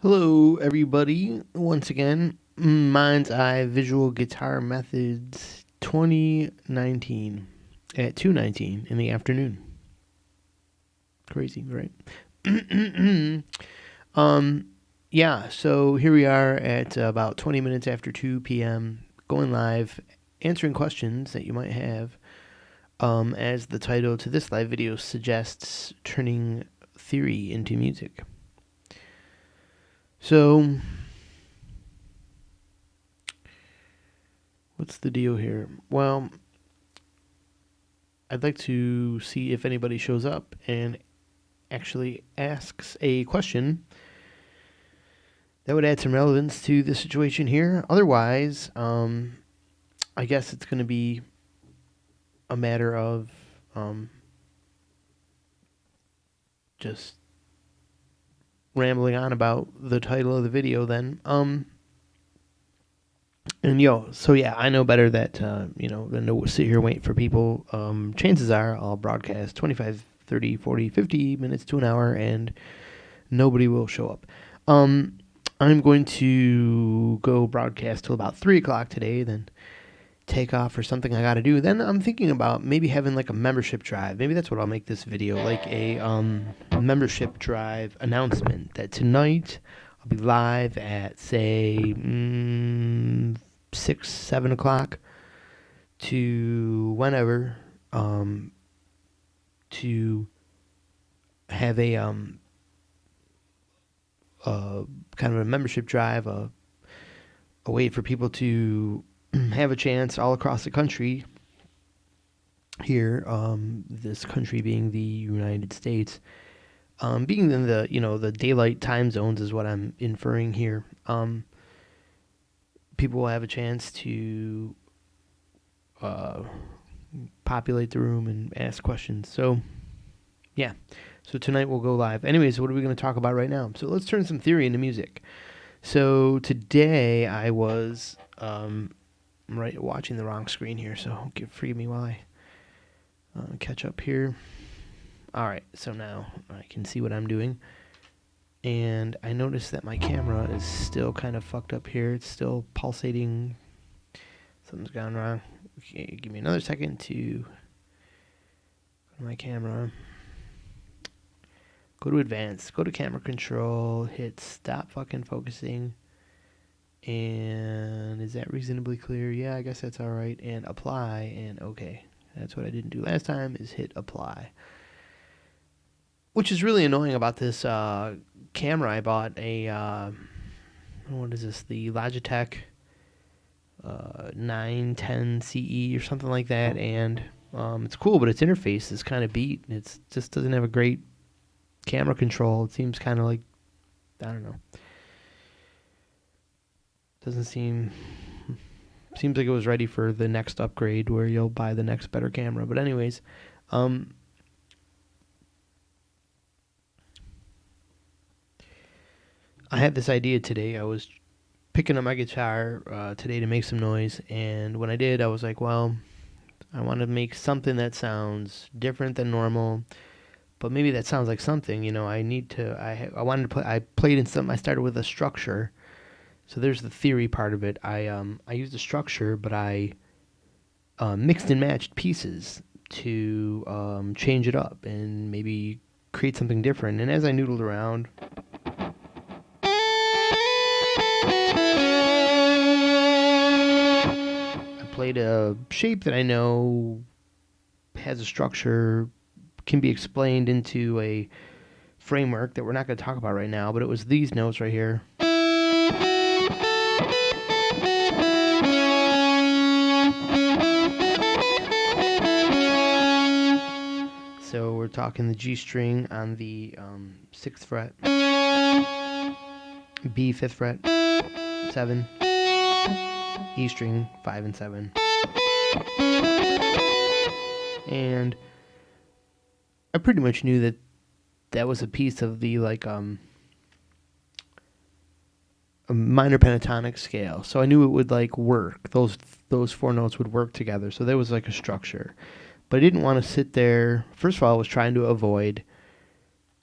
Hello, everybody. Once again, Mind's Eye Visual Guitar Methods 2019 at 2:19 in the afternoon. Crazy, right? um, yeah. So here we are at about 20 minutes after 2 p.m. going live, answering questions that you might have. As the title to this live video suggests, turning theory into music. So what's the deal here? Well, I'd like to see if anybody shows up and actually asks a question that would add some relevance to the situation here. Otherwise, I guess it's going to be a matter of um, just rambling on about the title of the video then. So yeah, I know better that, than to sit here and wait for people. Chances are I'll broadcast 25, 30, 40, 50 minutes to an hour and nobody will show up. I'm going to go broadcast till about 3 o'clock today, then take off for something I got to do. Then I'm thinking about maybe having like a membership drive. Maybe that's what I'll make this video, like a membership drive announcement that tonight I'll be live at, say, 6, 7 o'clock to whenever, to have a kind of a membership drive, a way for people to have a chance all across the country here, this country being the United States, being in the daylight time zones is what I'm inferring here. People will have a chance to uh, populate the room and ask questions. So yeah, so tonight we'll go live. Anyways, what are we going to talk about right now? So let's turn some theory into music. So today I was watching the wrong screen here, so forgive me while I catch up here. All right, so now I can see what I'm doing, and I noticed that my camera is still kind of fucked up here. It's still pulsating. Something's gone wrong. Okay, give me another second to go to my camera. Go to advanced, go to camera control, hit stop fucking focusing. And is that reasonably clear? Yeah, I guess that's all right. And apply, and okay. That's what I didn't do last time, is hit apply. Which is really annoying about this camera. I bought what is this? The Logitech 910 CE or something like that. And it's cool, but its interface is kind of beat. It just doesn't have a great camera control. It seems kind of like, I don't know. Doesn't seems like it was ready for the next upgrade where you'll buy the next better camera. But anyways, I had this idea today. I was picking up my guitar today to make some noise, and when I did, I was like, well, I want to make something that sounds different than normal, but maybe that sounds like something. I wanted to play. I played in some. I started with a structure. So there's the theory part of it. I used a structure, but I mixed and matched pieces to change it up and maybe create something different. And as I noodled around, I played a shape that I know has a structure, can be explained into a framework that we're not going to talk about right now, but it was these notes right here. So we're talking the G string on the 6th fret, B 5th fret, 7, E string 5 and 7. And I pretty much knew that was a piece of the a minor pentatonic scale. So I knew it would work. Those 4 notes would work together. So there was a structure. But I didn't want to sit there. First of all, I was trying to avoid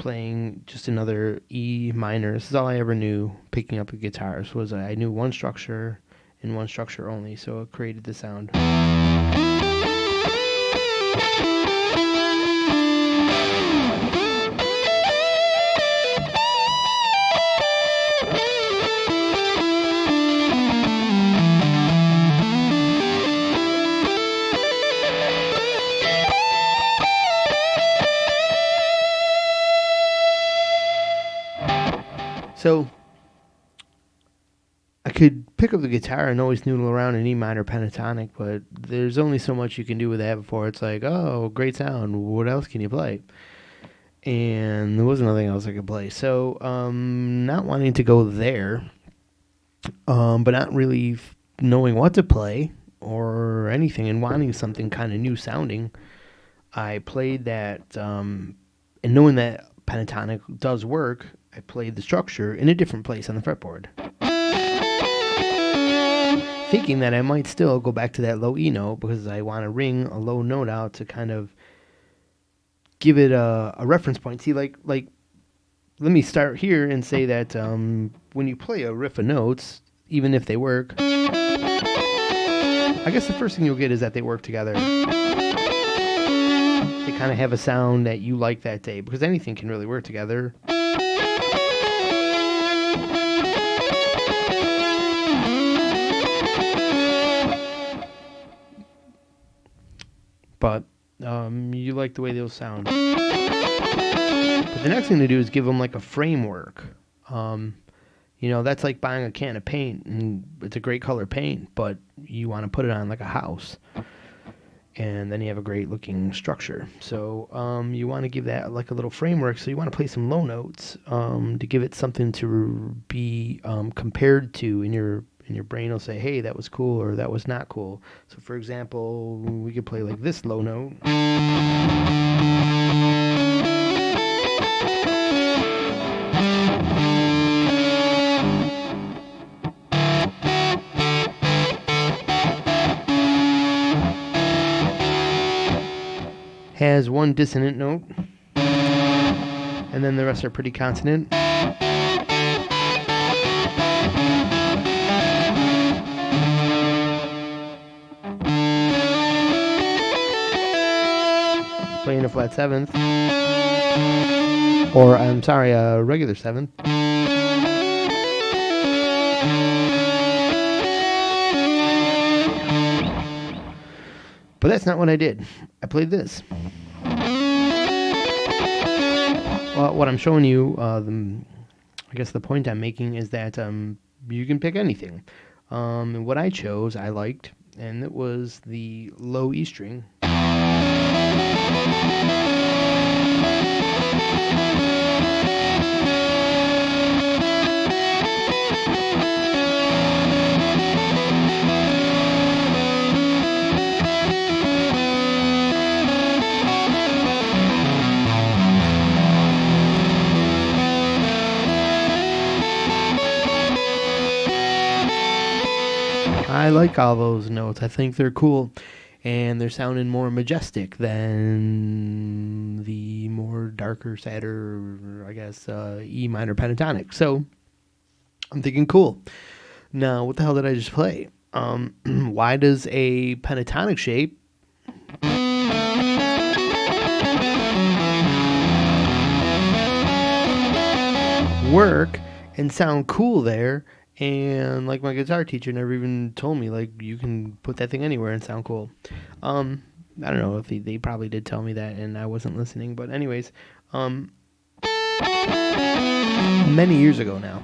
playing just another E minor. This is all I ever knew picking up a guitar. Was I knew one structure and one structure only, so it created the sound. So I could pick up the guitar and always noodle around in E minor pentatonic, but there's only so much you can do with that before it's like, oh, great sound. What else can you play? And there wasn't nothing else I could play. So not wanting to go there, but not really knowing what to play or anything and wanting something kind of new sounding, I played that, and knowing that pentatonic does work, I played the structure in a different place on the fretboard, thinking that I might still go back to that low E note because I want to ring a low note out to kind of give it a reference point. See, like let me start here and say that when you play a riff of notes, even if they work, I guess the first thing you'll get is that they work together. They kind of have a sound that you like that day, because anything can really work together. But you like the way they'll sound. But the next thing to do is give them like a framework. That's like buying a can of paint, and it's a great color paint, but you want to put it on like a house. And then you have a great looking structure. So you want to give that like a little framework. So you want to play some low notes to give it something to be compared to in your brain. Will say, hey, that was cool, or that was not cool. So for example, we could play like this low note. Has one dissonant note, and then the rest are pretty consonant. Playing a flat seventh, or I'm sorry, a regular seventh. But that's not what I did. I played this. Well, what I'm showing you, I guess the point I'm making is that you can pick anything. And what I chose, I liked, and it was the low E string. I like all those notes. I think they're cool, and they're sounding more majestic than the more darker, sadder, I guess, E minor pentatonic. So I'm thinking, cool. Now, what the hell did I just play? Why does a pentatonic shape work and sound cool there? And like my guitar teacher never even told me, like, you can put that thing anywhere and sound cool. I don't know if they probably did tell me that and I wasn't listening. But anyways, many years ago now.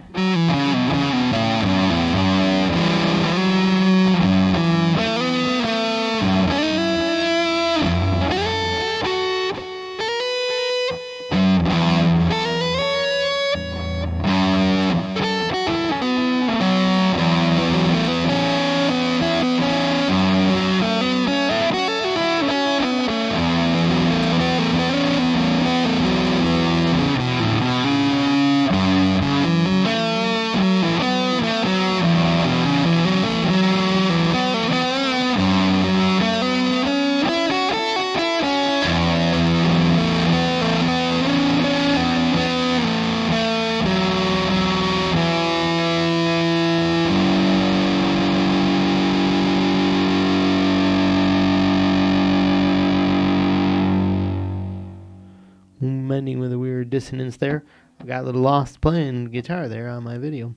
ending with a weird dissonance there. I got a little lost playing guitar there on my video.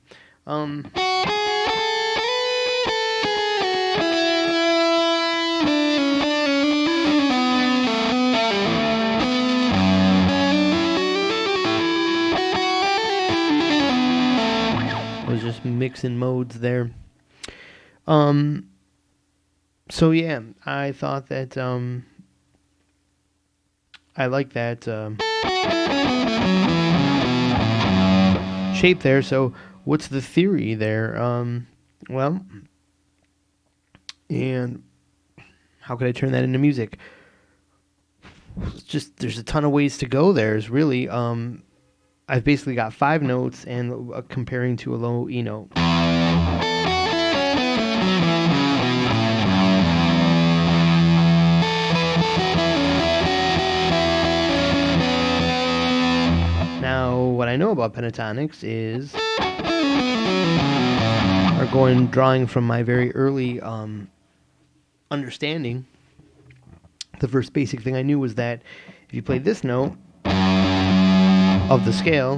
Was just mixing modes there. So yeah, I thought that I like that shape there. So what's the theory there? Well, and how could I turn that into music? It's just there's a ton of ways to go. There's really I've basically got 5 notes and comparing to a low E note. Now, what I know about pentatonics is, or drawing from my very early understanding, the first basic thing I knew was that if you play this note of the scale,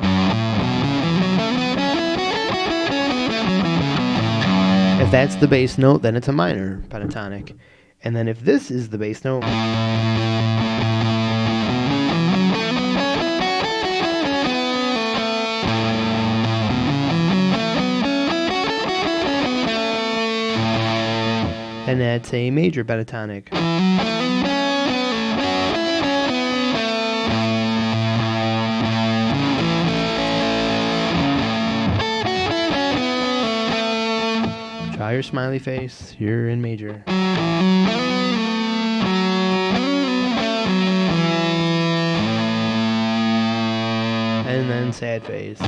if that's the bass note, then it's a minor pentatonic. And then if this is the bass note, and that's a major pentatonic. Try your smiley face, you're in major. And then sad face.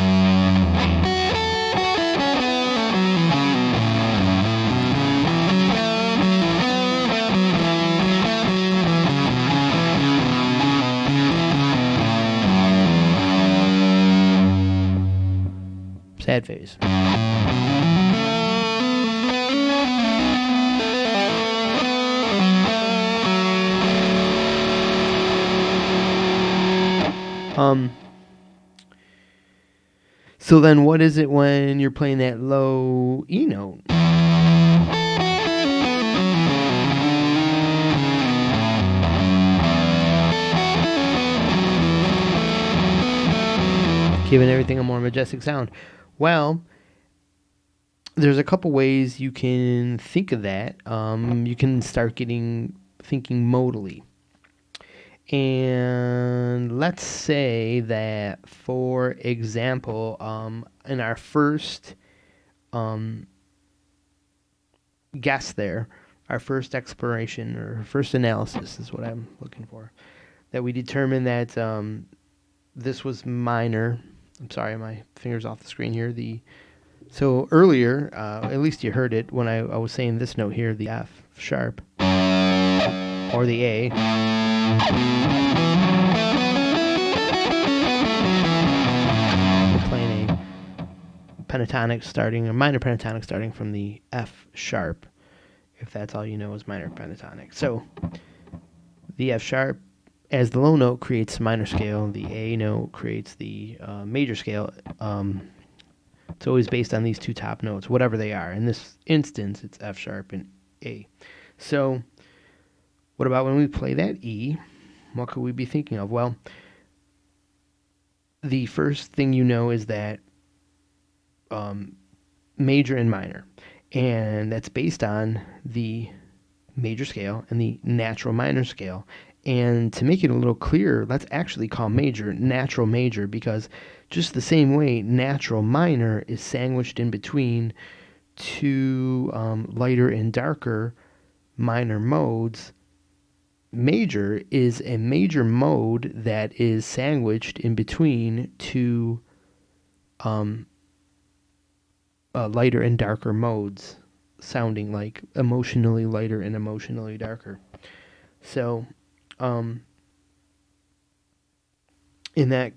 Sad face. So then what is it when you're playing that low E note? Giving everything a more majestic sound. Well, there's a couple ways you can think of that. You can start thinking modally. And let's say that, for example, in our first guess there, our first exploration or first analysis is what I'm looking for, that we determined that this was minor. I'm sorry, my finger's off the screen here. So earlier, at least you heard it when I was saying this note here, the F sharp or the A. We're playing a minor pentatonic starting from the F sharp, if that's all you know is minor pentatonic. So the F sharp as the low note creates minor scale, the A note creates the major scale. It's always based on these two top notes, whatever they are. In this instance, it's F sharp and A. So what about when we play that E? What could we be thinking of? Well, the first thing you know is that major and minor. And that's based on the major scale and the natural minor scale. And to make it a little clearer, let's actually call major natural major, because just the same way natural minor is sandwiched in between two lighter and darker minor modes, major is a major mode that is sandwiched in between two lighter and darker modes, sounding like emotionally lighter and emotionally darker. So in that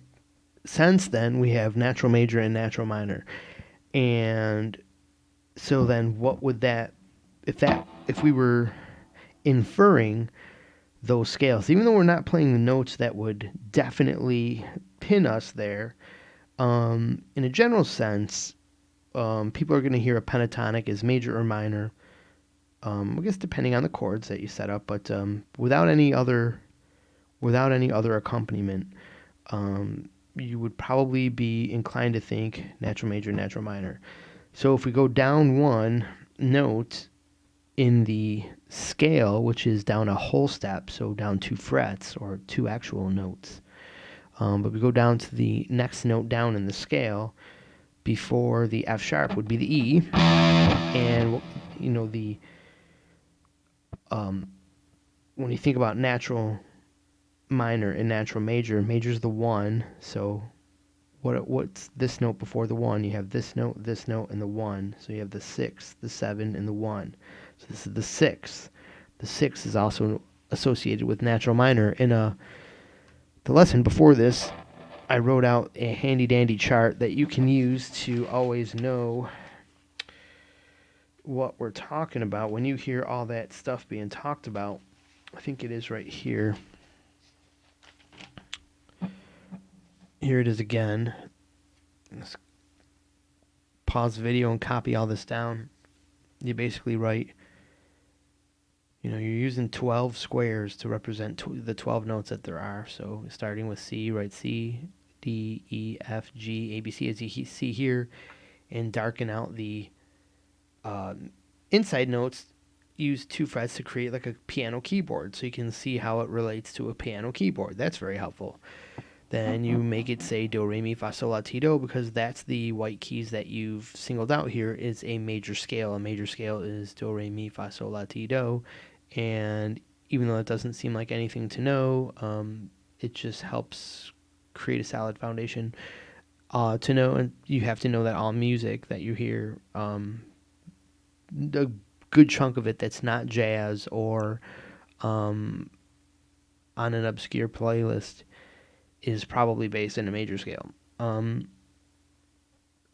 sense, then we have natural major and natural minor. And so then what would that, if we were inferring those scales. Even though we're not playing the notes that would definitely pin us there, in a general sense, people are going to hear a pentatonic as major or minor. I guess depending on the chords that you set up, but without any other accompaniment, you would probably be inclined to think natural major, natural minor. So if we go down one note in the scale, which is down a whole step, so down 2 frets or 2 actual notes, but we go down to the next note down in the scale before the F sharp would be the E, and the when you think about natural minor and natural major, major is the 1, so what's this note before the 1? You have this note, and the 1, so you have the 6, the 7, and the 1. So this is the 6. The 6 is also associated with natural minor. In the lesson before this, I wrote out a handy-dandy chart that you can use to always know what we're talking about when you hear all that stuff being talked about. I think it is right here. Here it is again. Let's pause the video and copy all this down. You basically write, you're using 12 squares to represent the 12 notes that there are. So starting with C, write C, D, E, F, G, A, B, C, as you see here, and darken out the inside notes. Use 2 frets to create like a piano keyboard, so you can see how it relates to a piano keyboard. That's very helpful. Then you make it say do, re, mi, fa, sol, la, ti, do, because that's the white keys that you've singled out here is a major scale. A major scale is do, re, mi, fa, sol, la, ti, do. And even though it doesn't seem like anything to know, it just helps create a solid foundation to know. And you have to know that all music that you hear, a good chunk of it that's not jazz or on an obscure playlist is probably based in a major scale. Going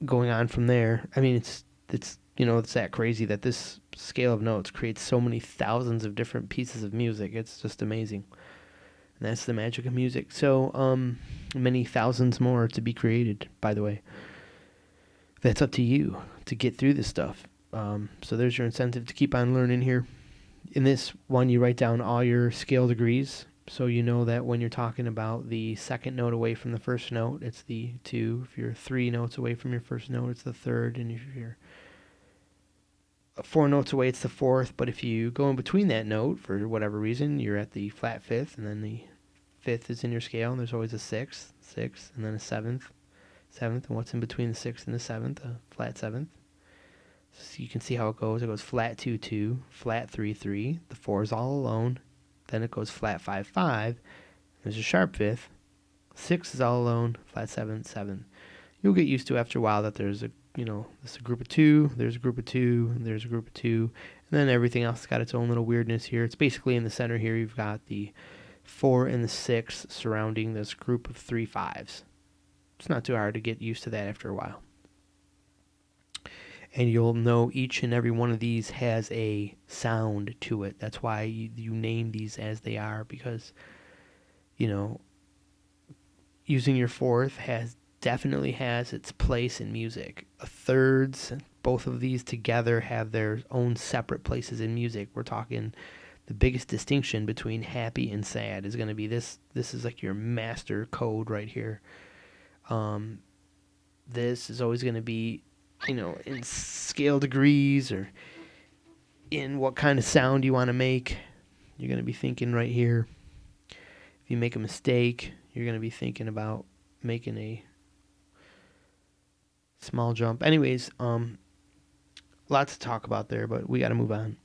on from there, I mean, it's that crazy that this scale of notes creates so many thousands of different pieces of music. It's just amazing. And that's the magic of music. So, many thousands more to be created, by the way. That's up to you to get through this stuff. So there's your incentive to keep on learning here. In this one, you write down all your scale degrees. So you know that when you're talking about the second note away from the first note, it's the 2. If you're 3 notes away from your first note, it's the 3rd. And if you're 4 notes away, it's the 4th. But if you go in between that note, for whatever reason, you're at the flat 5th, and then the 5th is in your scale, and there's always a 6th, and then a 7th, and what's in between the 6th and the 7th? A flat 7th. So you can see how it goes. It goes flat 2, 2, flat 3, 3. The 4 is all alone. Then it goes flat 5, 5. There's a sharp 5th. 6 is all alone. Flat 7, 7. You'll get used to after a while that there's there's a group of 2. There's a group of 2. And there's a group of 2. And then everything else has got its own little weirdness here. It's basically in the center here. You've got the 4 and the 6 surrounding this group of 3 5s. It's not too hard to get used to that after a while. And you'll know each and every one of these has a sound to it. That's why you name these as they are, because, using your 4th definitely has its place in music. A thirds, both of these together have their own separate places in music. We're talking the biggest distinction between happy and sad is going to be this. This is like your master code right here. This is always going to be, in scale degrees or in what kind of sound you want to make. You're going to be thinking right here. If you make a mistake, you're going to be thinking about making a small jump. Anyways, lots to talk about there, but we got to move on.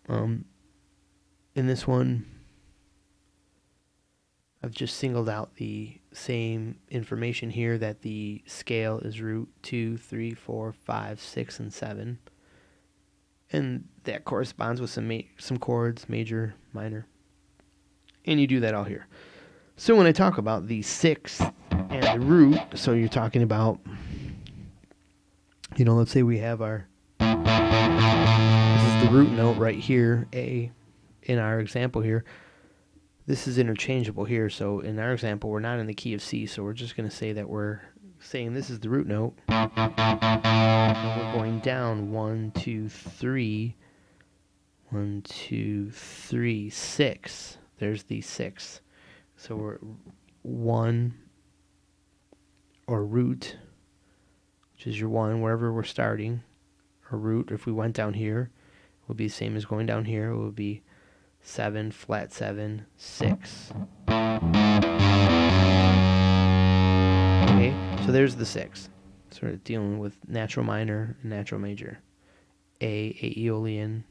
In this one, I've just singled out the same information here, that the scale is root 2, 3, 4, 5, 6, and 7. And that corresponds with some chords, major, minor. And you do that all here. So when I talk about the 6 and the root, so you're talking about, let's say we have this is the root note right here, A, in our example here. this is interchangeable here. So in our example, we're not in the key of C, so we're just going to say that we're saying this is the root note. And we're going down 1, 2, 3. 1, 2, 3, 6. There's the 6. So we're 1 or root, which is your 1, wherever we're starting. Or root, if we went down here, it would be the same as going down here. It would be 7, flat 7, 6. Okay, so there's the 6. Sort of dealing with natural minor and natural major. A Aeolian,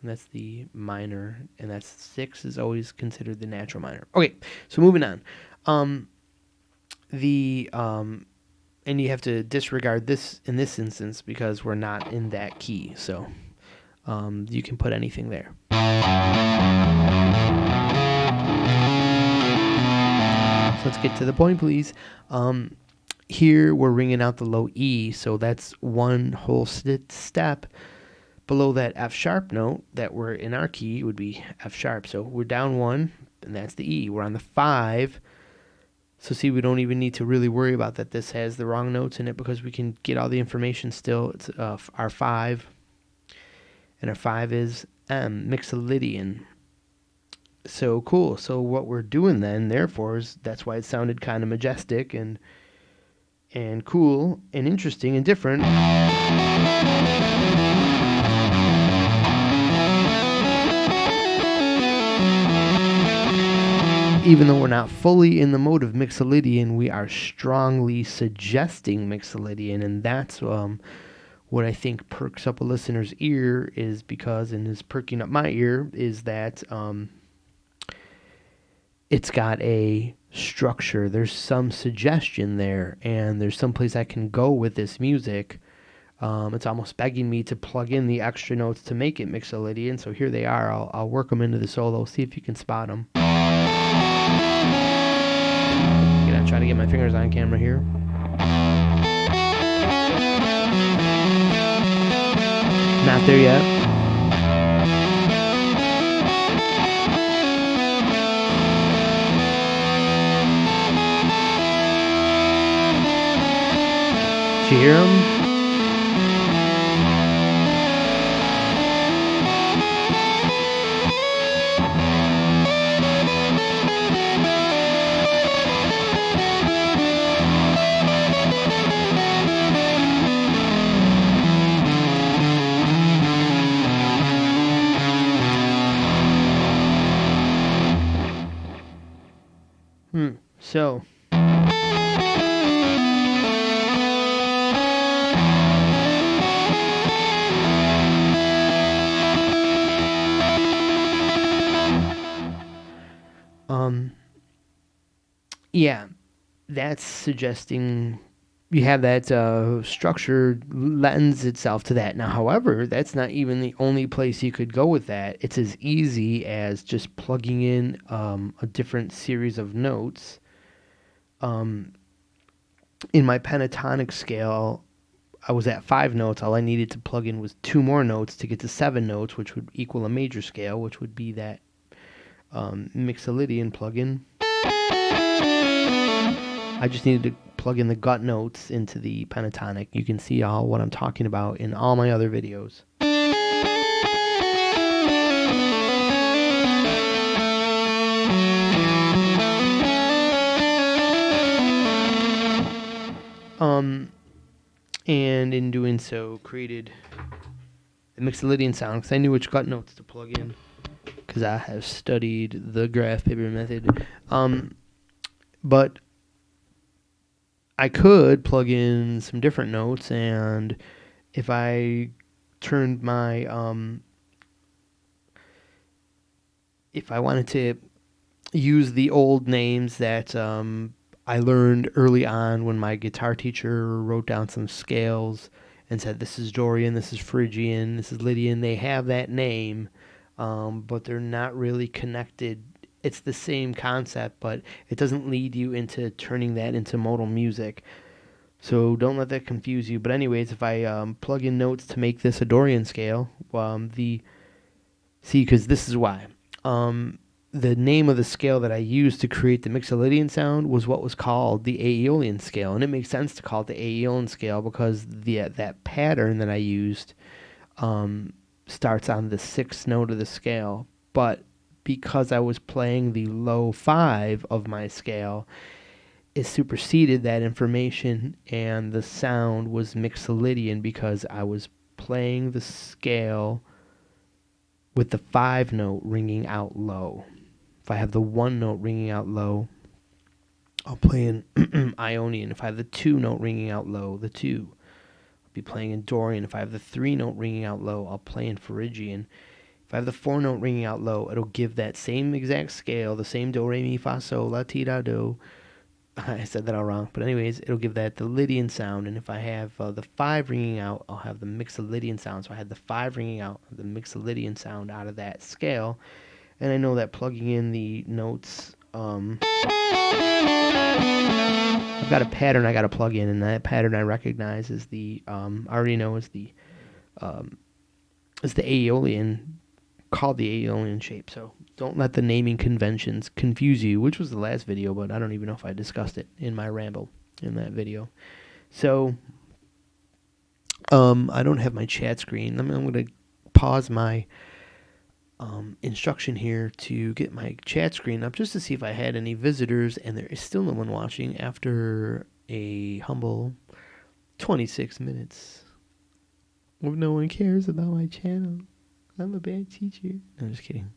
and that's the minor, and that's 6 is always considered the natural minor. Okay, so moving on. And you have to disregard this in this instance because we're not in that key. So you can put anything there. So let's get to the point, please. Here we're ringing out the low E, so that's one whole step below that F sharp note that we're in our key would be F sharp. So we're down 1, and that's the E. We're on the 5. So see, we don't even need to really worry about that this has the wrong notes in it because we can get all the information still. It's our 5, and our 5 is M, Mixolydian. So cool. So what we're doing then, therefore, is that's why it sounded kind of majestic and cool and interesting and different. Even though we're not fully in the mode of Mixolydian, we are strongly suggesting Mixolydian, and that's what I think perks up a listener's ear is because, and is perking up my ear, is that it's got a structure. There's some suggestion there, and there's some place I can go with this music. It's almost begging me to plug in the extra notes to make it Mixolydian, so here they are. I'll work them into the solo, see if you can spot them. I'm gonna try to get my fingers on camera here. Not there yet. Did you hear them? So yeah, that's suggesting you have that structure lends itself to that. Now, however, that's not even the only place you could go with that. It's as easy as just plugging in a different series of notes. In my pentatonic scale, I was at 5 notes. All I needed to plug in was 2 more notes to get to 7 notes, which would equal a major scale, which would be that Mixolydian plugin. I just needed to plug in the gut notes into the pentatonic. You can see all what I'm talking about in all my other videos. And in doing so, created the Mixolydian sound because I knew which gut notes to plug in because I have studied the graph paper method. But I could plug in some different notes, and if I turned my if I wanted to use the old names that I learned early on when my guitar teacher wrote down some scales and said, this is Dorian, this is Phrygian, this is Lydian. They have that name, but they're not really connected. It's the same concept, but it doesn't lead you into turning that into modal music. So don't let that confuse you. But anyways, if I plug in notes to make this a Dorian scale, see, because this is why. the name of the scale that I used to create the Mixolydian sound was what was called the Aeolian scale, and it makes sense to call it the Aeolian scale because that pattern that I used starts on the sixth note of the scale, but because I was playing the low 5 of my scale, it superseded that information, and the sound was Mixolydian because I was playing the scale with the 5 note ringing out low. If I have the 1 note ringing out low, I'll play in Ionian. If I have the 2 note ringing out low, the 2. I'll be playing in Dorian. If I have the 3 note ringing out low, I'll play in Phrygian. If I have the 4 note ringing out low, it'll give that same exact scale, the same do, re, mi, fa, sol, la, ti, da, do. I said that all wrong. But anyways, it'll give that the Lydian sound. And if I have the 5 ringing out, I'll have the Mixolydian sound. So I had the 5 ringing out, the Mixolydian sound out of that scale. And I know that plugging in the notes, I've got a pattern I got to plug in. And that pattern I recognize is I already know is the Aeolian, called the Aeolian shape. So don't let the naming conventions confuse you, which was the last video, but I don't even know if I discussed it in my ramble in that video. So I don't have my chat screen. I'm going to pause my instruction here to get my chat screen up just to see if I had any visitors, and there is still no one watching after a humble 26 minutes. If no one cares about my channel, I'm a bad teacher. No, I'm just kidding.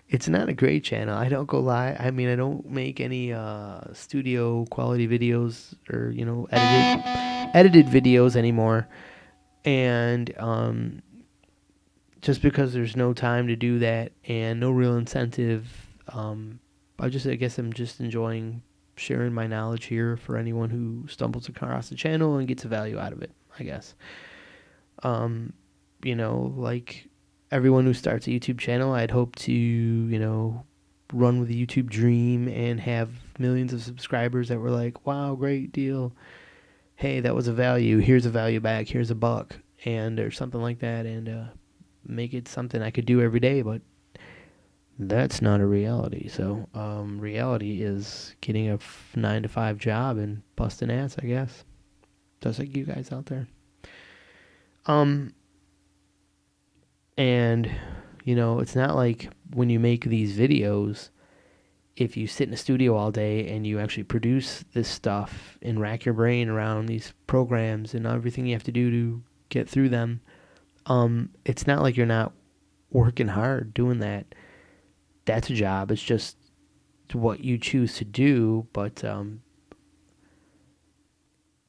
It's not a great channel. I don't go live. I mean, I don't make any studio quality videos or edited videos anymore. And just because there's no time to do that and no real incentive, I guess I'm just enjoying sharing my knowledge here for anyone who stumbles across the channel and gets a value out of it, I guess. Like everyone who starts a YouTube channel, I'd hope to, run with the YouTube dream and have millions of subscribers that were like, wow, great deal. Hey, that was a value. Here's a value back. Here's a buck. Or something like that. And make it something I could do every day. But that's not a reality. So reality is getting a 9-to-5 job and busting ass, I guess. Just like you guys out there. And, it's not like when you make these videos, if you sit in a studio all day and you actually produce this stuff and rack your brain around these programs and everything you have to do to get through them, it's not like you're not working hard doing that. That's a job. It's just what you choose to do, but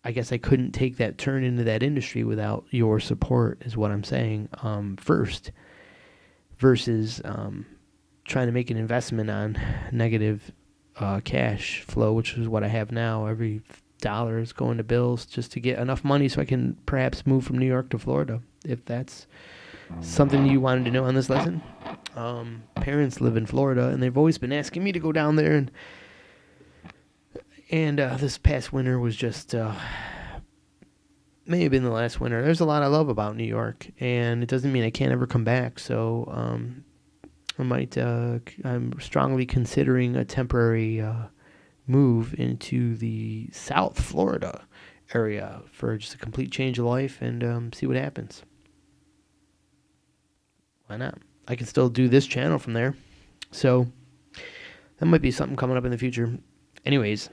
I guess I couldn't take that turn into that industry without your support, is what I'm saying, first, versus trying to make an investment on negative cash flow, which is what I have now. Every dollar is going to bills just to get enough money so I can perhaps move from New York to Florida, if that's something you wanted to know on this lesson. Parents live in Florida, and they've always been asking me to go down there, and this past winter was just, may have been the last winter. There's a lot I love about New York, and it doesn't mean I can't ever come back. So I'm strongly considering a temporary move into the South Florida area for just a complete change of life and see what happens. Why not? I can still do this channel from there. So that might be something coming up in the future. Anyways,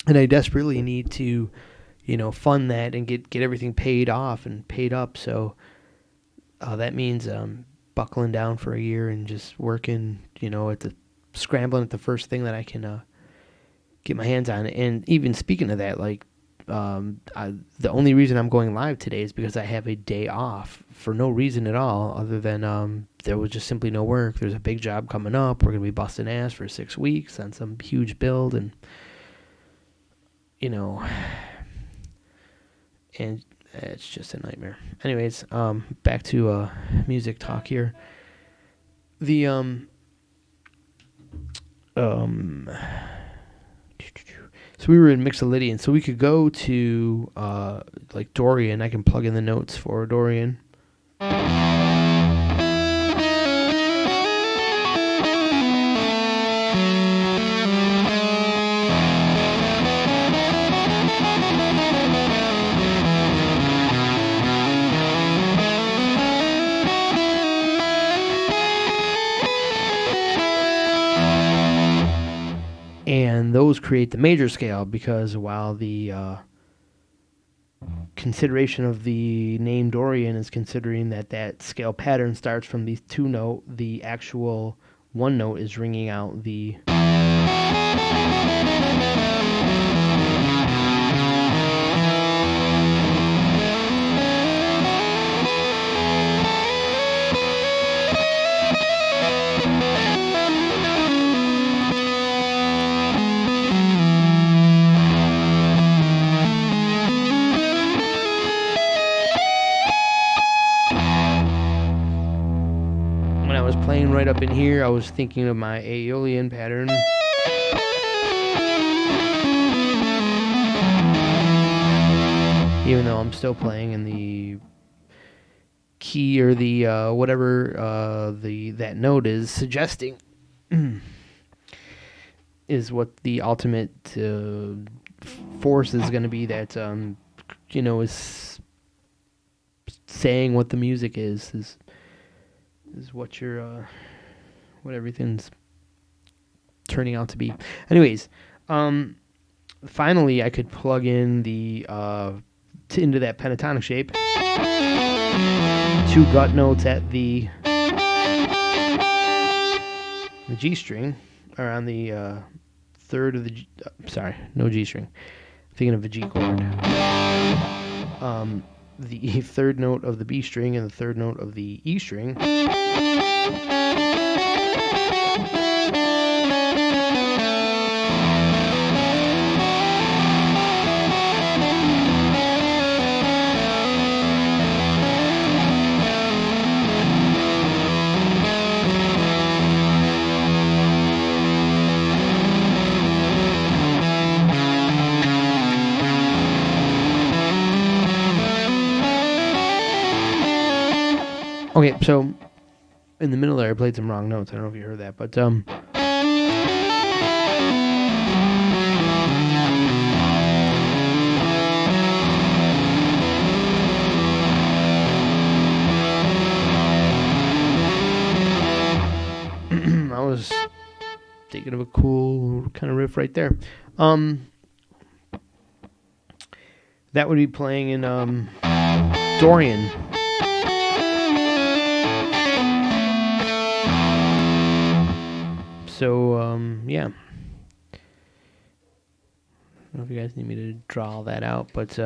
and I desperately need to, fund that and get everything paid off and paid up. So that means buckling down for a year and just working, scrambling at the first thing that I can get my hands on. And even speaking of that, the only reason I'm going live today is because I have a day off for no reason at all, other than there was just simply no work. There's a big job coming up. We're going to be busting ass for 6 weeks on some huge build, and and it's just a nightmare. Anyways, back to music talk here. The so we were in Mixolydian, so we could go to Dorian. I can plug in the notes for Dorian. those create the major scale, because while the consideration of the name Dorian is considering that scale pattern starts from these two note, the actual one note is ringing out the playing right up in here. I was thinking of my Aeolian pattern. Even though I'm still playing in the key or the whatever that note is suggesting is what the ultimate force is going to be, that is saying what the music is what your what everything's turning out to be. Anyways, finally I could plug in the into that pentatonic shape, 2 gut notes at the G string, or on the third of the G, no G string. I'm thinking of the G chord. The third note of the B string and the third note of the E string. Okay, so in the middle there I played some wrong notes. I don't know if you heard that, but I was thinking of a cool kind of riff right there. That would be playing in Dorian. So, yeah. I don't know if you guys need me to draw all that out, but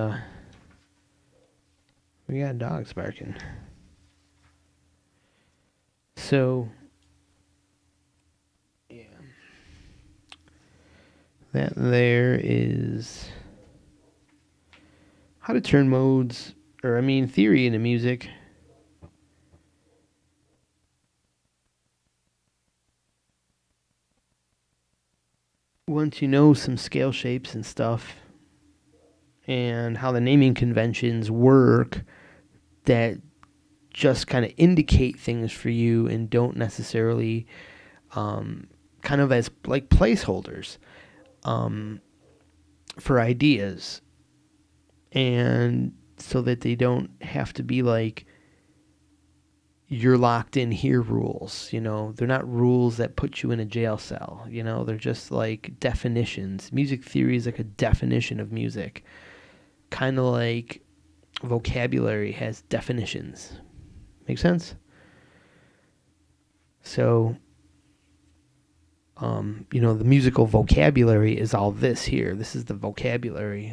we got dogs barking. So, yeah. That there is how to turn modes, or theory into music. Once you know some scale shapes and stuff, and how the naming conventions work, that just kind of indicate things for you and don't necessarily kind of as like placeholders for ideas, and so that they don't have to be like you're locked in here rules. They're not rules that put you in a jail cell. They're just like definitions. Music theory is like a definition of music, kind of like vocabulary has definitions. Make sense? So the musical vocabulary is all this here. This is the vocabulary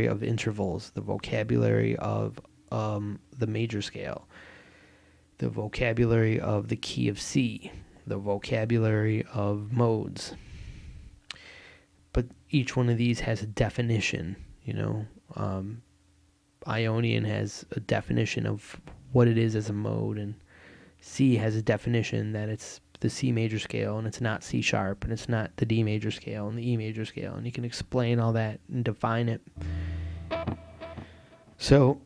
of intervals, the vocabulary of the major scale, the vocabulary of the key of C, the vocabulary of modes. But each one of these has a definition, Ionian has a definition of what it is as a mode, and C has a definition that it's the C major scale, and it's not C sharp, and it's not the D major scale and the E major scale, and you can explain all that and define it. So,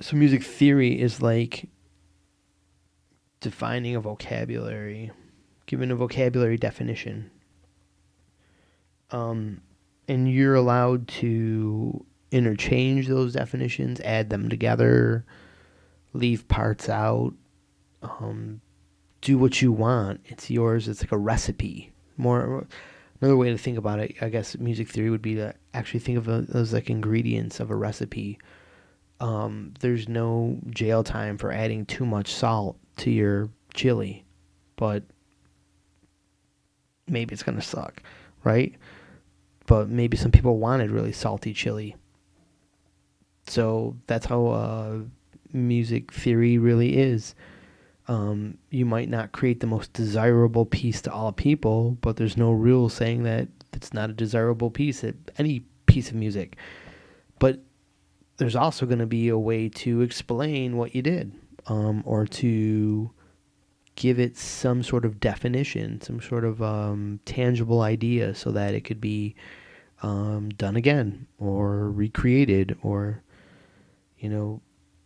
so music theory is like defining a vocabulary, giving a vocabulary definition. And you're allowed to interchange those definitions, add them together, leave parts out, do what you want. It's yours. It's like a recipe. More another way to think about it, I guess, music theory would be to actually think of those like ingredients of a recipe. There's no jail time for adding too much salt to your chili, but maybe it's gonna suck, right? But maybe some people wanted really salty chili. So that's how music theory really is. You might not create the most desirable piece to all people, but there's no rule saying that it's not a desirable piece at any piece of music. But there's also going to be a way to explain what you did, or to give it some sort of definition, some sort of tangible idea so that it could be done again or recreated, or,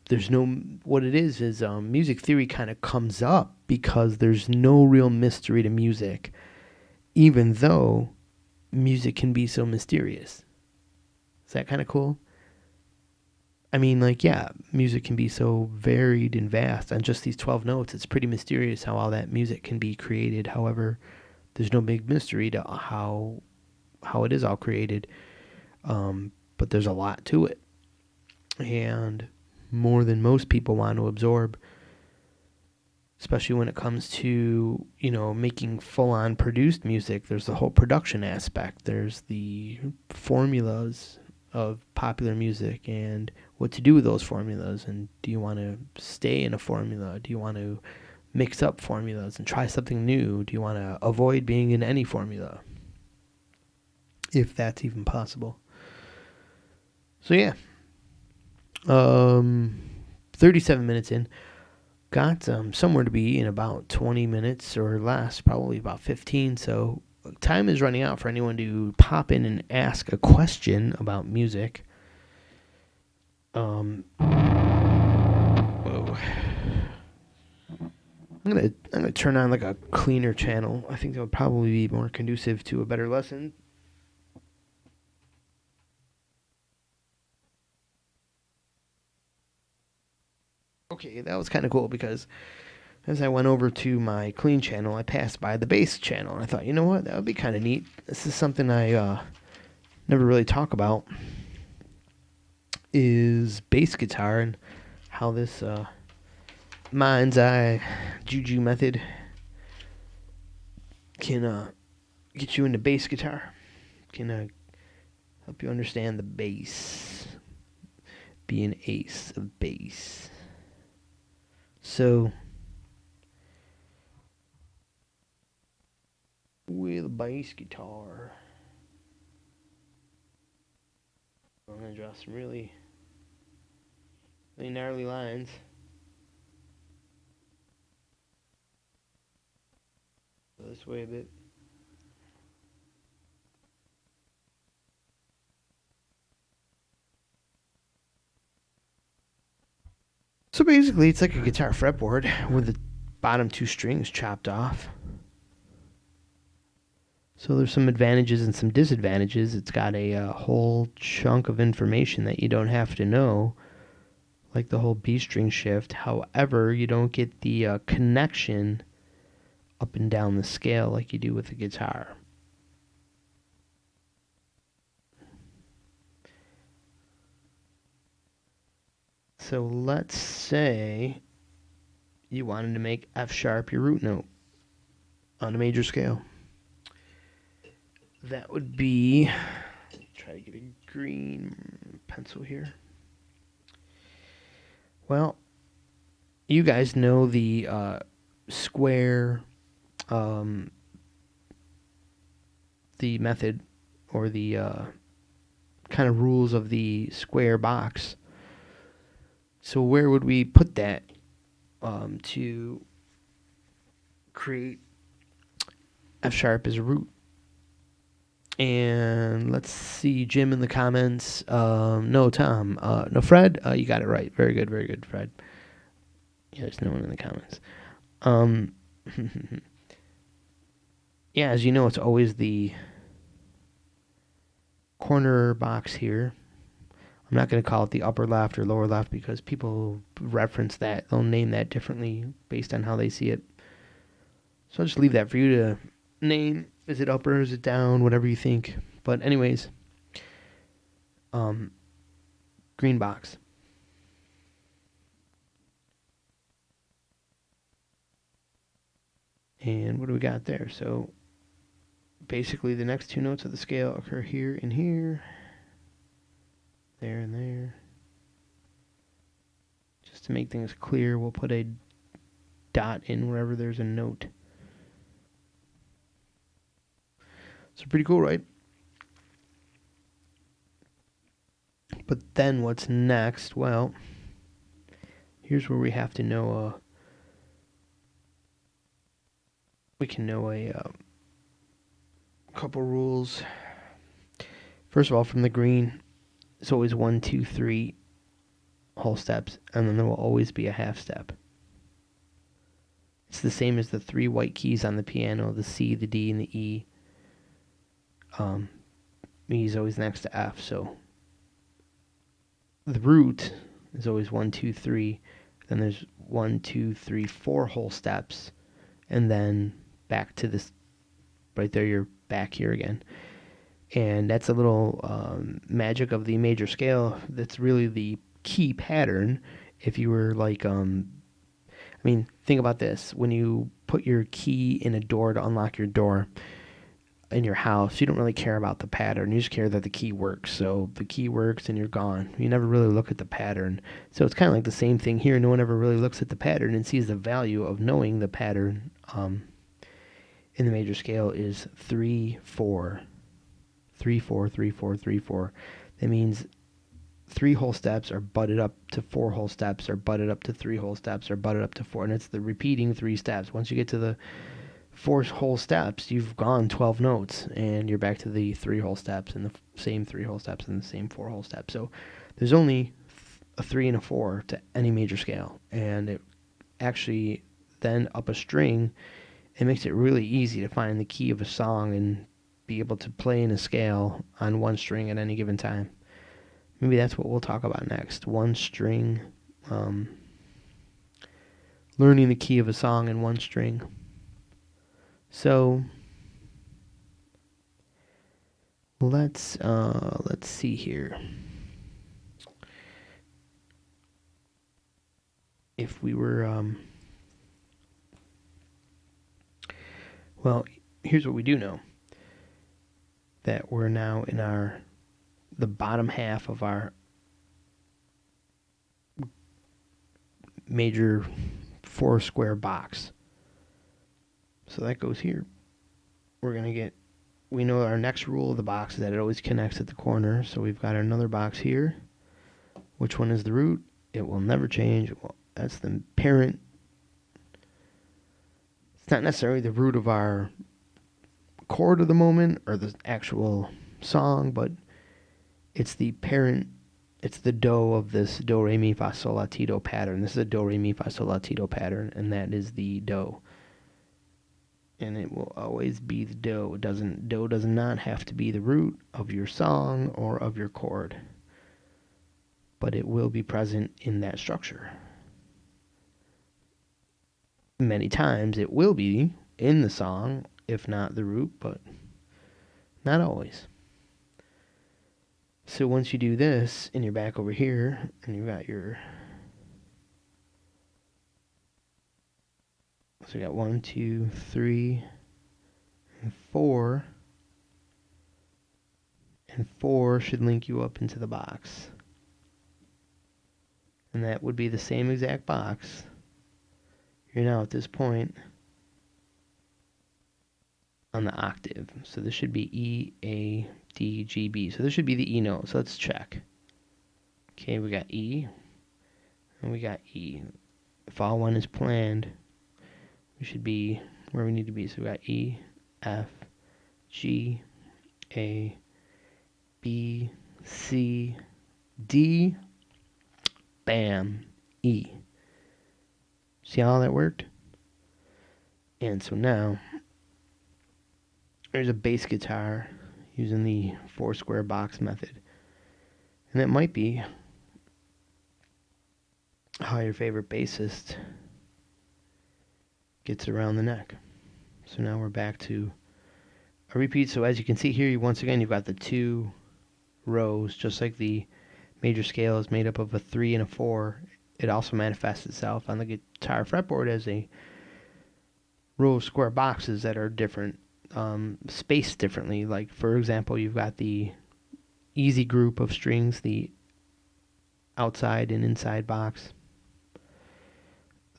there's no, what it is music theory kind of comes up because there's no real mystery to music, even though music can be so mysterious. Is that kind of cool? I mean, like, yeah, music can be so varied and vast. On just these 12 notes, it's pretty mysterious how all that music can be created. However, there's no big mystery to how it is all created. But there's a lot to it. And more than most people want to absorb, especially when it comes to, making full-on produced music. There's the whole production aspect. There's the formulas of popular music and what to do with those formulas, and do you want to stay in a formula? Do you want to mix up formulas and try something new? Do you want to avoid being in any formula, if that's even possible? So yeah, 37 minutes in. Got somewhere to be in about 20 minutes or less, probably about 15. So time is running out for anyone to pop in and ask a question about music. Whoa. I'm gonna turn on like a cleaner channel. I think that would probably be more conducive to a better lesson. Okay, that was kind of cool because as I went over to my clean channel, I passed by the bass channel, and I thought, you know what, that would be kind of neat. This is something I never really talk about, is bass guitar and how this mind's eye juju method can get you into bass guitar, can help you understand the bass, be an ace of bass. So with a bass guitar, I'm going to draw some really gnarly lines. Go this way a bit. So basically, it's like a guitar fretboard with the bottom two strings chopped off. So there's some advantages and some disadvantages. It's got a whole chunk of information that you don't have to know, like the whole B string shift. However, you don't get the connection up and down the scale like you do with the guitar. So let's say you wanted to make F sharp your root note on a major scale. That would be, try to get a green pencil here. Well, you guys know the square, the method, or the kind of rules of the square box. So where would we put that to create F sharp as a root? And let's see, Jim in the comments. No, Tom. No, Fred. You got it right. Very good, Fred. Yeah, there's no one in the comments. Yeah, as you know, it's always the corner box here. I'm not going to call it the upper left or lower left because people reference that. They'll name that differently based on how they see it. So I'll just leave that for you to name. Is it up or is it down? Whatever you think. But anyways, green box. And what do we got there? So basically the next two notes of the scale occur here and here. There and there. Just to make things clear, we'll put a dot in wherever there's a note. So pretty cool, right? But then what's next? Well, here's where we have to know we can know a couple rules. First of all, from the green, it's always 1, 2, 3 whole steps, and then there will always be a half step. It's the same as the 3 white keys on the piano, the C, the D, and the E. E is always next to F, so the root is always 1, 2, 3. Then there's 1, 2, 3, 4 whole steps, and then back to this. Right there, you're back here again. And that's a little magic of the major scale. That's really the key pattern. If you were like, think about this. When you put your key in a door to unlock your door in your house, you don't really care about the pattern. You just care that the key works. So the key works and you're gone. You never really look at the pattern. So it's kind of like the same thing here. No one ever really looks at the pattern and sees the value of knowing the pattern in the major scale is 3, 4. 3, 4, 3, 4, 3, 4. That means 3 whole steps are butted up to 4 whole steps, or butted up to 3 whole steps, or butted up to 4. And it's the repeating 3 steps. Once you get to the 4 whole steps, you've gone 12 notes, and you're back to the 3 whole steps, and the same 3 whole steps, and the same 4 whole steps. So there's only a 3 and a 4 to any major scale. And it actually then up a string, it makes it really easy to find the key of a song and be able to play in a scale on one string at any given time. Maybe that's what we'll talk about next. One string, learning the key of a song in one string. So let's see here. If we were well, here's what we do know. That we're now in the bottom half of our major 4 square box. So that goes here. We know our next rule of the box is that it always connects at the corner. So we've got another box here. Which one is the root? It will never change. Well, that's the parent. It's not necessarily the root of our chord of the moment or the actual song, but it's the parent. It's the do of this do, re, mi, fa, sol, la, ti, do pattern. This is a do, re, mi, fa, sol, la, ti, do pattern, and that is the do. And it will always be the do. Do does not have to be the root of your song or of your chord, but it will be present in that structure. Many times it will be in the song, if not the root, but not always. So once you do this, and you're back over here, and you've got so we got 1, 2, 3, and 4. And 4 should link you up into the box. And that would be the same exact box. You're now at this point on the octave. So this should be E, A, D, G, B. So this should be the E note. So let's check. Okay, we got E. And we got E. If all one is planned, we should be where we need to be. So we got E, F, G, A, B, C, D, bam, E. See how that worked? And so now, there's a bass guitar using the 4 square box method. And that might be how your favorite bassist gets around the neck. So now we're back to a repeat. So as you can see here, once again, you've got the 2 rows, just like the major scale is made up of a 3 and a 4. It also manifests itself on the guitar fretboard as a row of square boxes that are different, spaced differently. Like, for example, you've got the easy group of strings, the outside and inside box,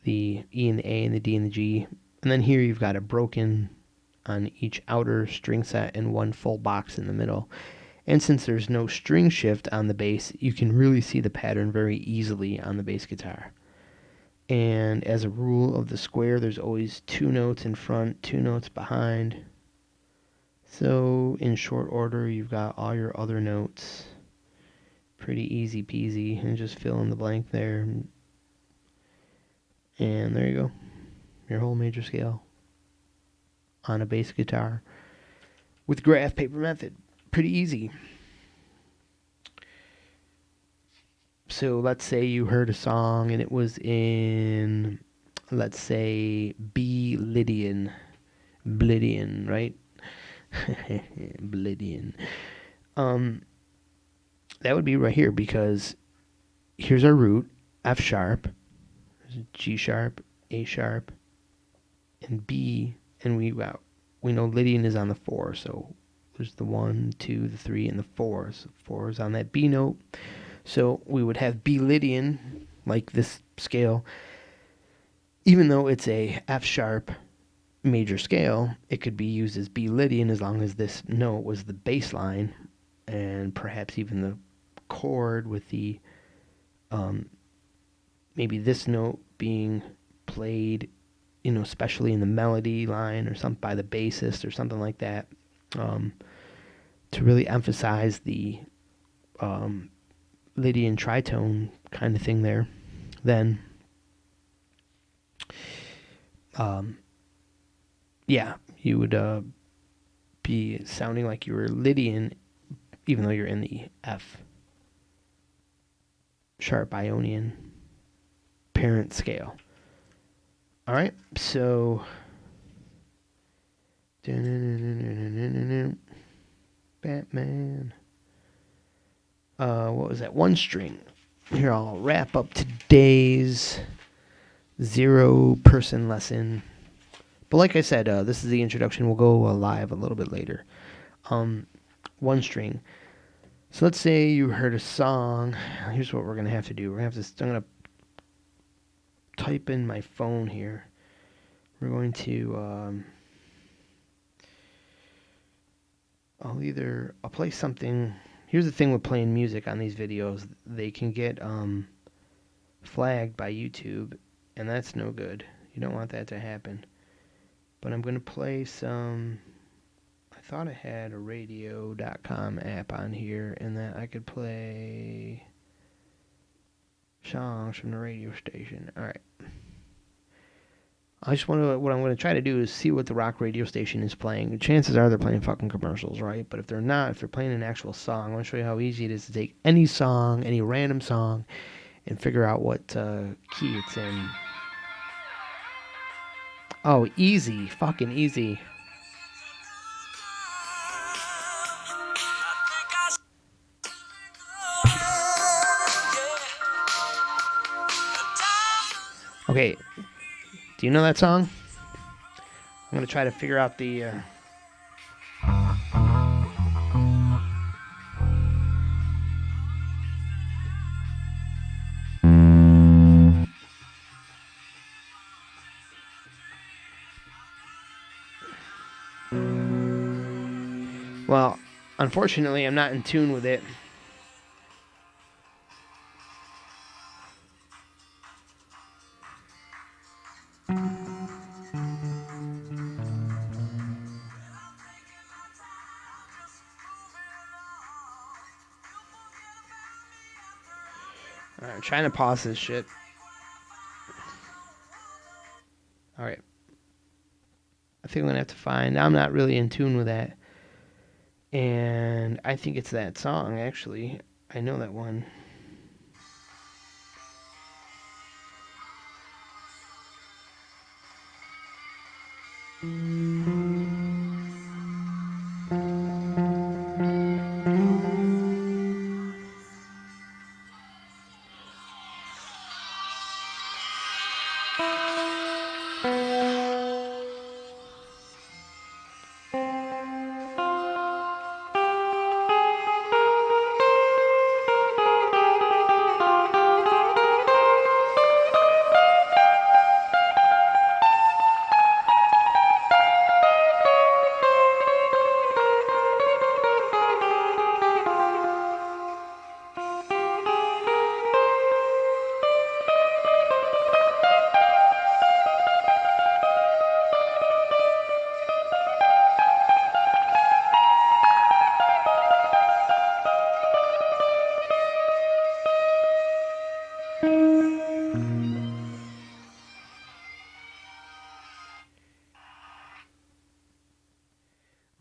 the E and the A and the D and the G. And then here you've got a broken on each outer string set and 1 full box in the middle. And since there's no string shift on the bass, you can really see the pattern very easily on the bass guitar. And as a rule of the square, there's always 2 notes in front, 2 notes behind. So in short order, you've got all your other notes. Pretty easy peasy, and just fill in the blank there. And there you go. Your whole major scale on a bass guitar with graph paper method. Pretty easy. So let's say you heard a song and it was in, let's say, B Lydian. Blidian, right? Blidian. That would be right here, because here's our root, F sharp, G sharp, A sharp, and B, and we know Lydian is on the 4, so there's the 1, 2, the 3, and the 4. So 4 is on that B note. So we would have B Lydian, like this scale. Even though it's a F sharp major scale, it could be used as B Lydian as long as this note was the bass line, and perhaps even the chord with the maybe this note being played, especially in the melody line or something by the bassist or something like that, to really emphasize the Lydian tritone kind of thing there. Then you would be sounding like you were Lydian, even though you're in the F sharp Ionian parent scale. All right, so Batman. What was that? 1 string. Here, I'll wrap up today's 0-person lesson. But like I said, this is the introduction. We'll go live a little bit later. 1 string. So let's say you heard a song. Here's what we're going to have to do. I'm going to type in my phone here. We're going to, I'll play something. Here's the thing with playing music on these videos. They can get flagged by YouTube, and that's no good. You don't want that to happen. But I'm going to play some. I thought I had a radio.com app on here, and that I could play songs from the radio station. All right. What I'm going to try to do is see what the rock radio station is playing. Chances are they're playing fucking commercials, right? But if they're not, if they're playing an actual song, I'm going to show you how easy it is to take any song, any random song, and figure out what key it's in. Oh, easy. Fucking easy. Okay. Do you know that song? I'm going to try to figure out the... Well, unfortunately, I'm not in tune with it. Alright, I'm trying to pause this shit. Alright. I think I'm going to have to find... I'm not really in tune with that. And I think it's that song, actually. I know that one. All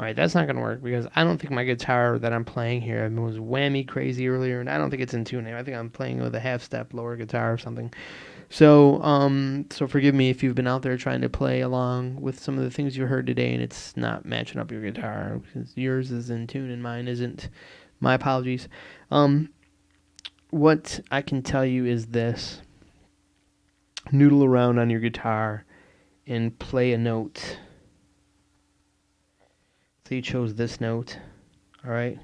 right, that's not going to work because I don't think my guitar that I'm playing here was whammy crazy earlier, and I don't think it's in tune now. I think I'm playing with a half step lower guitar or something. So forgive me if you've been out there trying to play along with some of the things you heard today, and it's not matching up your guitar because yours is in tune and mine isn't. My apologies. What I can tell you is this: noodle around on your guitar and play a note. So you chose this note, all right?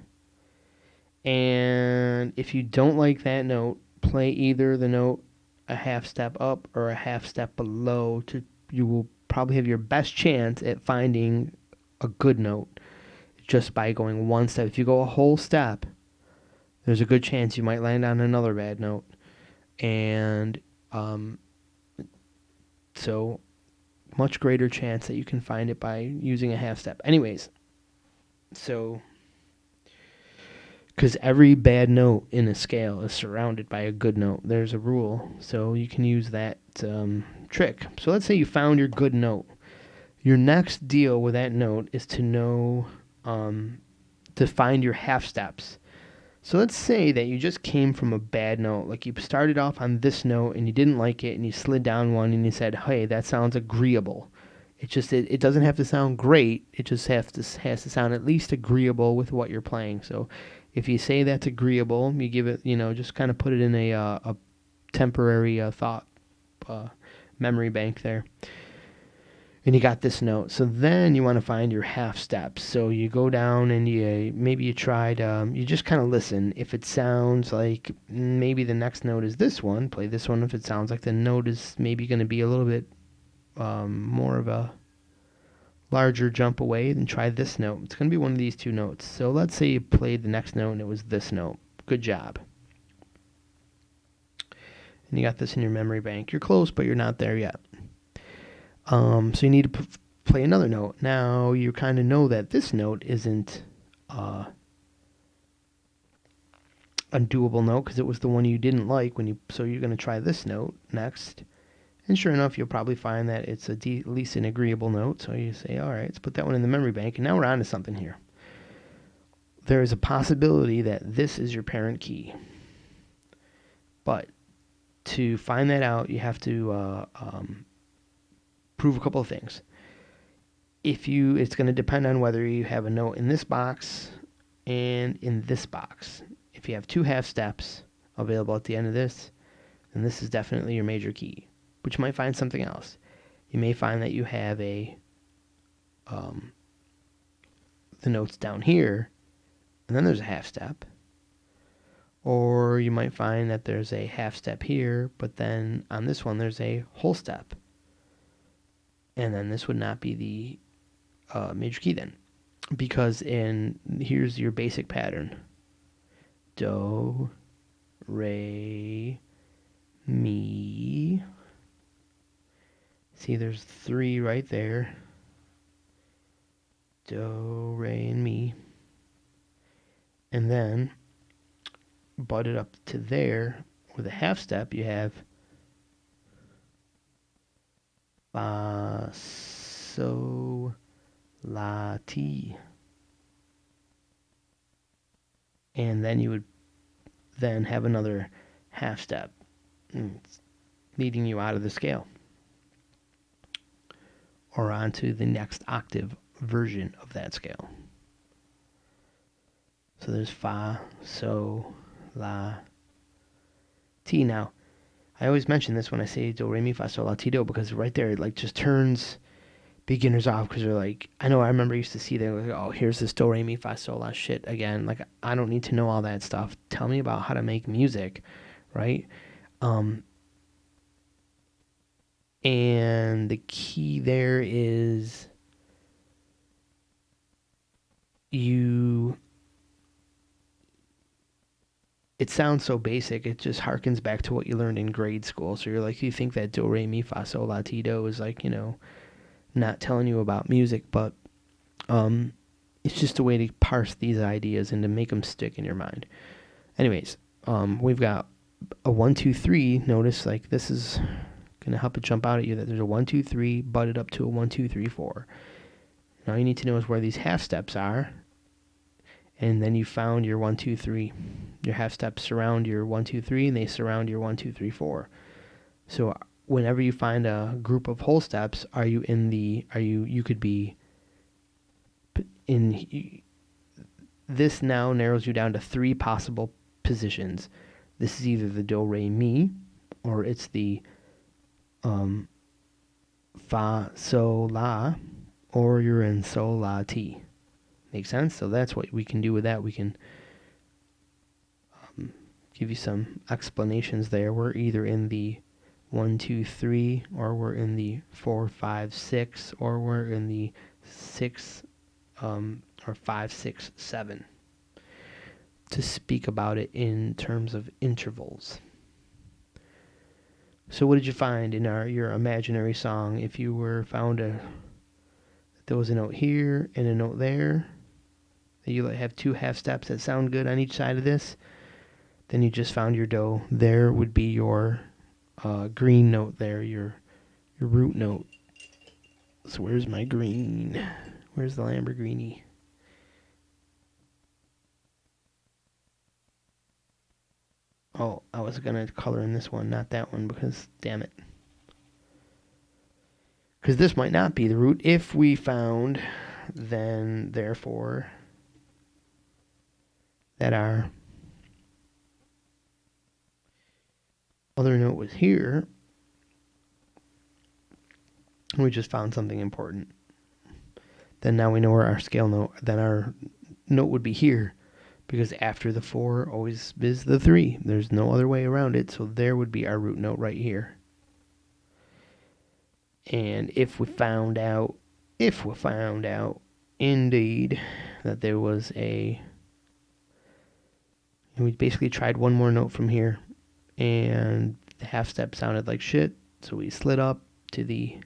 And if you don't like that note, play either the note a half step up or a half step below. You will probably have your best chance at finding a good note just by going one step. If you go a whole step, there's a good chance you might land on another bad note. And so much greater chance that you can find it by using a half step. Anyways, so because every bad note in a scale is surrounded by a good note. There's a rule, so you can use that trick. So let's say you found your good note. Your next deal with that note is to know to find your half steps. So let's say that you just came from a bad note, like you started off on this note and you didn't like it and you slid down one and you said, hey, that sounds agreeable. It doesn't have to sound great. It just has to sound at least agreeable with what you're playing. So if you say that's agreeable, you give it, just kind of put it in a temporary thought memory bank there. And you got this note. So then you want to find your half steps. So you go down and maybe you tried, you just kind of listen. If it sounds like maybe the next note is this one, play this one. If it sounds like the note is maybe going to be a little bit more of a larger jump away, then try this note. It's going to be one of these two notes. So let's say you played the next note and it was this note. Good job. And you got this in your memory bank. You're close, but you're not there yet. So you need to play another note. Now you kind of know that this note isn't a doable note because it was the one you didn't like so you're going to try this note next. And sure enough, you'll probably find that it's at least an agreeable note. So you say, all right, let's put that one in the memory bank. And now we're on to something here. There is a possibility that this is your parent key. But to find that out, you have to prove a couple of things. It's going to depend on whether you have a note in this box and in this box. If you have two half steps available at the end of this, then this is definitely your major key. But you might find something else. You may find that you have the notes down here, and then there's a half step. Or you might find that there's a half step here, but then on this one there's a whole step. And then this would not be the major key then. Because here's your basic pattern. Do, re, mi. See, there's 3 right there. Do, re, and mi. And then, butted up to there, with a half step, you have fa, so, la, ti. And then you would then have another half step, leading you out of the scale. or onto the next octave version of that scale. So there's fa, so, la, ti. Now, I always mention this when I say do, re, mi, fa, sol, la, ti, do, because right there it like just turns beginners off, because they're like, I remember I used to see that, like, oh, here's this do, re, mi, fa, sol, la shit again. Like, I don't need to know all that stuff. Tell me about how to make music, right? And the key there is it sounds so basic, it just harkens back to what you learned in grade school. So you're like, you think that do, re, mi, fa, sol, la, ti, do is like, not telling you about music, but it's just a way to parse these ideas and to make them stick in your mind. Anyways, we've got a 1, 2, 3. Notice, like, this is gonna help it jump out at you that there's a 1, 2, 3 butted up to a 1, 2, 3, 4. Now you need to know is where these half steps are, and then you found your 1, 2, 3. Your half steps surround your 1, 2, 3, and they surround your 1, 2, 3, 4. So whenever you find a group of whole steps, you could be in. This now narrows you down to 3 possible positions. This is either the do, re, mi, or it's the fa, sol, la, or you're in sol, la, ti. Make sense? So that's what we can do with that. We can give you some explanations there. We're either in the 1, 2, 3, or we're in the 4, 5, 6, or we're in the 6, or 5, 6, 7. To speak about it in terms of intervals. So what did you find in your imaginary song? If you found there was a note here and a note there, that you have 2 half steps that sound good on each side of this, then you just found your do. There would be your green note there, your root note. So where's my green? Where's the Lamborghini? Oh, I was going to color in this one, not that one, because, damn it. Because this might not be the root. If we found, then, therefore, that our other note was here, we just found something important. Then now we know where our scale note, then our note would be here, because after the 4 always is the 3. There's no other way around it, so there would be our root note right here. And if we found out, indeed, that there was and we basically tried one more note from here, and the half step sounded like shit, so we slid up to the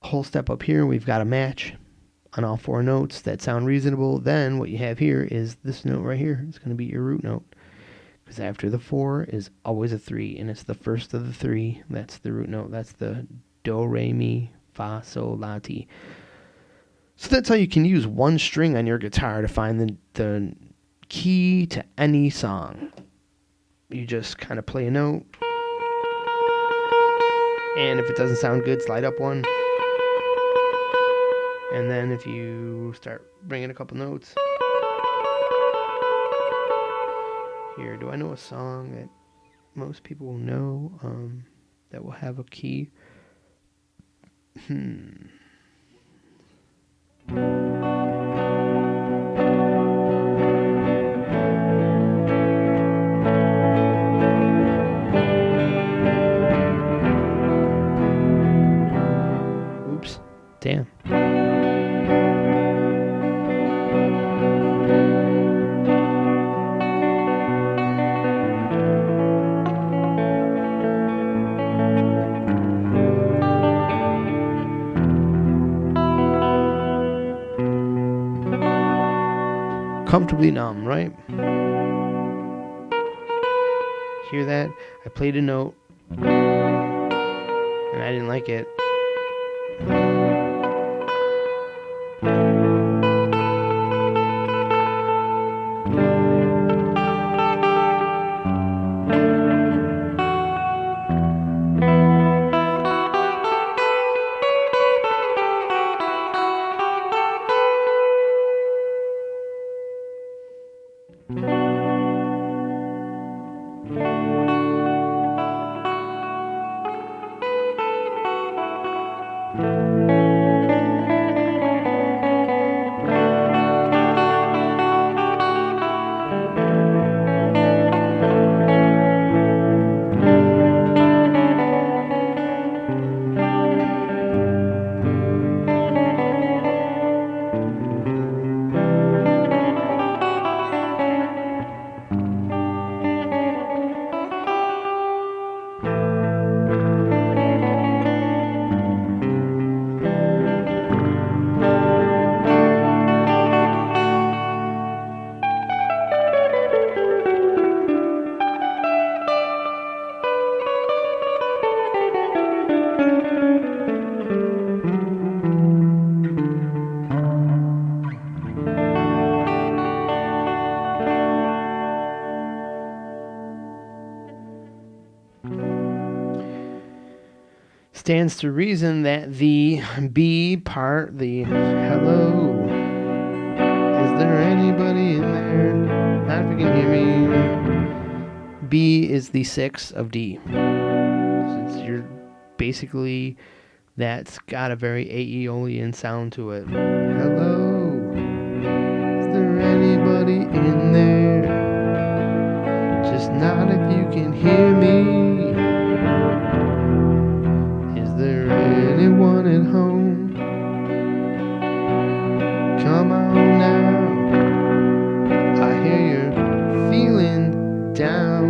whole step up here. We've got a match on all 4 notes that sound reasonable. Then what you have here is this note right here. It's going to be your root note, because after the 4 is always a 3, and it's the first of the 3. That's the root note. That's the do, re, mi, fa, sol, la, ti. So that's how you can use one string on your guitar to find the key to any song. You just kind of play a note, and if it doesn't sound good, slide up one. And then if you start bringing a couple notes. Here, do I know a song that most people will know that will have a key? Oops. Damn. Comfortably numb, right? Hear that? I played a note and I didn't like it. stands to reason that the B part, the hello, is there anybody in there? Not if you can hear me. B is the 6 of D. So you're basically, that's got a very Aeolian sound to it. Hello, is there anybody in there? Just not if you can hear me. Is there anyone at home? Come on now. I hear you're feeling down.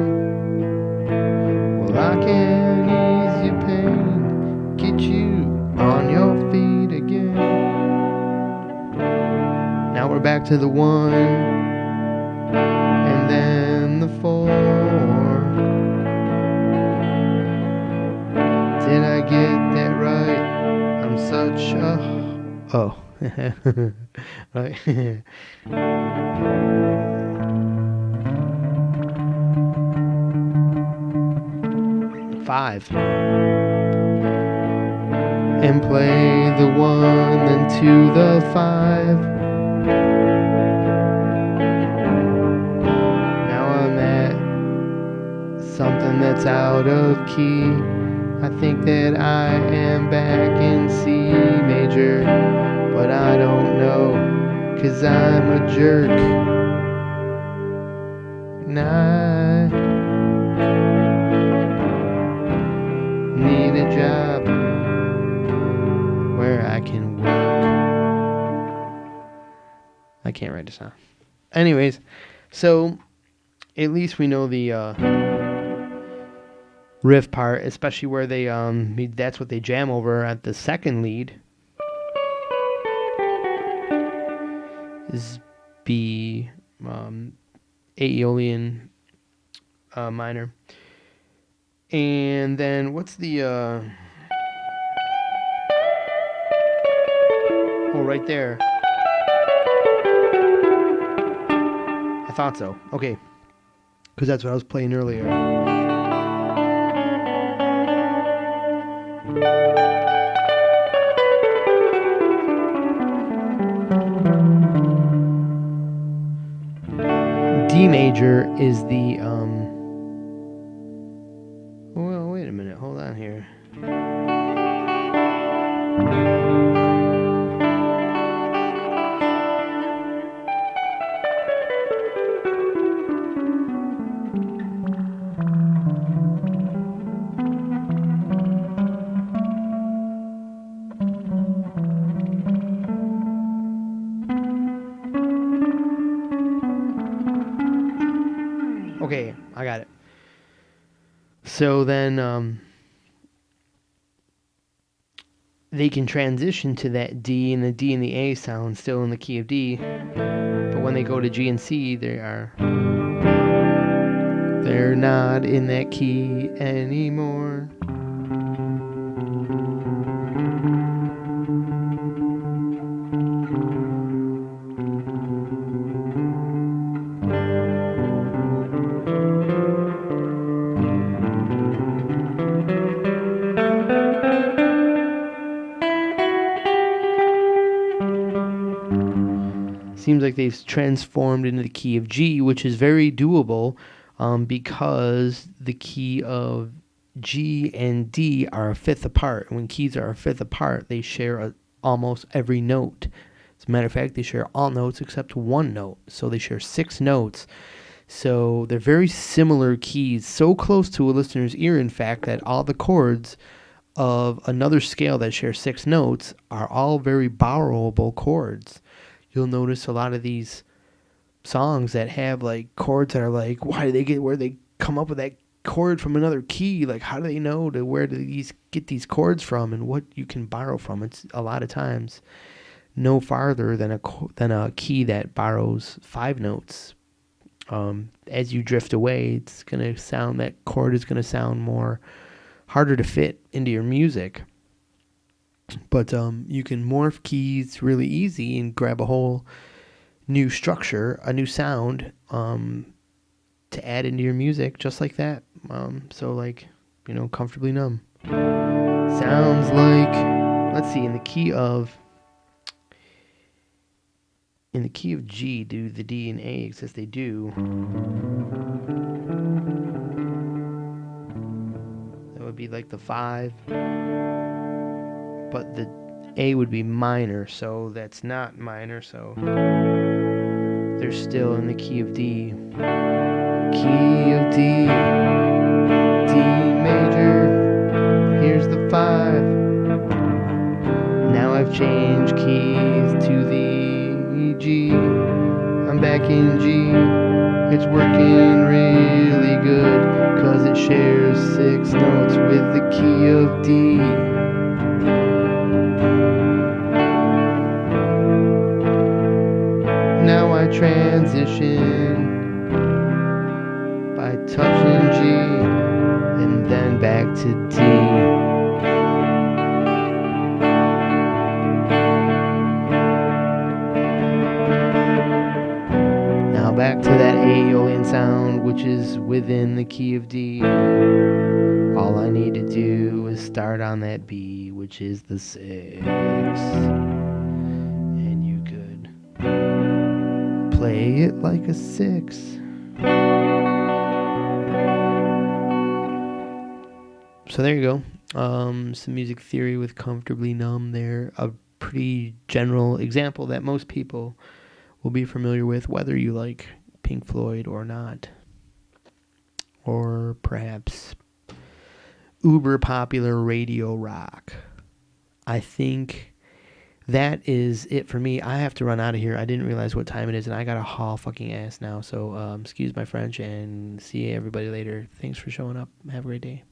Well, I can ease your pain, get you on your feet again. Now we're back to the 1, and then the 4. Did I get that right? I'm such a... Oh. Right. 5. And play the 1, then to the 5. Now I'm at something that's out of key. I think that I am back in C major, but I don't know, 'cause I'm a jerk. And I need a job where I can work. I can't write a song. Anyways, so at least we know the riff part, especially where they that's what they jam over at the second lead, is B Aeolian minor. And then what's the oh, right there. I thought so. Okay, because that's what I was playing earlier. D major is the well, wait a minute, hold on here. Okay, I got it. So then they can transition to that D, and the D and the A sound still in the key of D. But when they go to G and C, they're not in that key anymore. Seems like they've transformed into the key of G, which is very doable because the key of G and D are a fifth apart. And when keys are a fifth apart, they share almost every note. As a matter of fact, they share all notes except one note. So they share 6 notes. So they're very similar keys, so close to a listener's ear, in fact, that all the chords of another scale that share 6 notes are all very borrowable chords. You'll notice a lot of these songs that have like chords that are like, where they come up with that chord from another key? Like, how do they know where do these get these chords from and what you can borrow from? It's a lot of times no farther than a key that borrows 5 notes. As you drift away, it's gonna sound, that chord is gonna sound more harder to fit into your music. But you can morph keys really easy and grab a whole new structure, a new sound to add into your music just like that. So like, Comfortably Numb. Sounds like, let's see, in the key of G, do the D and A exist? They do. That would be like the 5. But the A would be minor, so that's not minor, so they're still in the key of D. Key of D, D major, here's the 5. Now I've changed keys to the G. I'm back in G. It's working really good, 'cause it shares 6 notes with the key of D. Now I transition by touching G and then back to D. Now back to that Aeolian sound, which is within the key of D. All I need to do is start on that B, which is the 6. And you could play it like a 6. So there you go. Some music theory with Comfortably Numb there. A pretty general example that most people will be familiar with, whether you like Pink Floyd or not. Or perhaps uber popular radio rock. I think that is it for me. I have to run out of here. I didn't realize what time it is, and I got to haul fucking ass now. So excuse my French, and see everybody later. Thanks for showing up. Have a great day.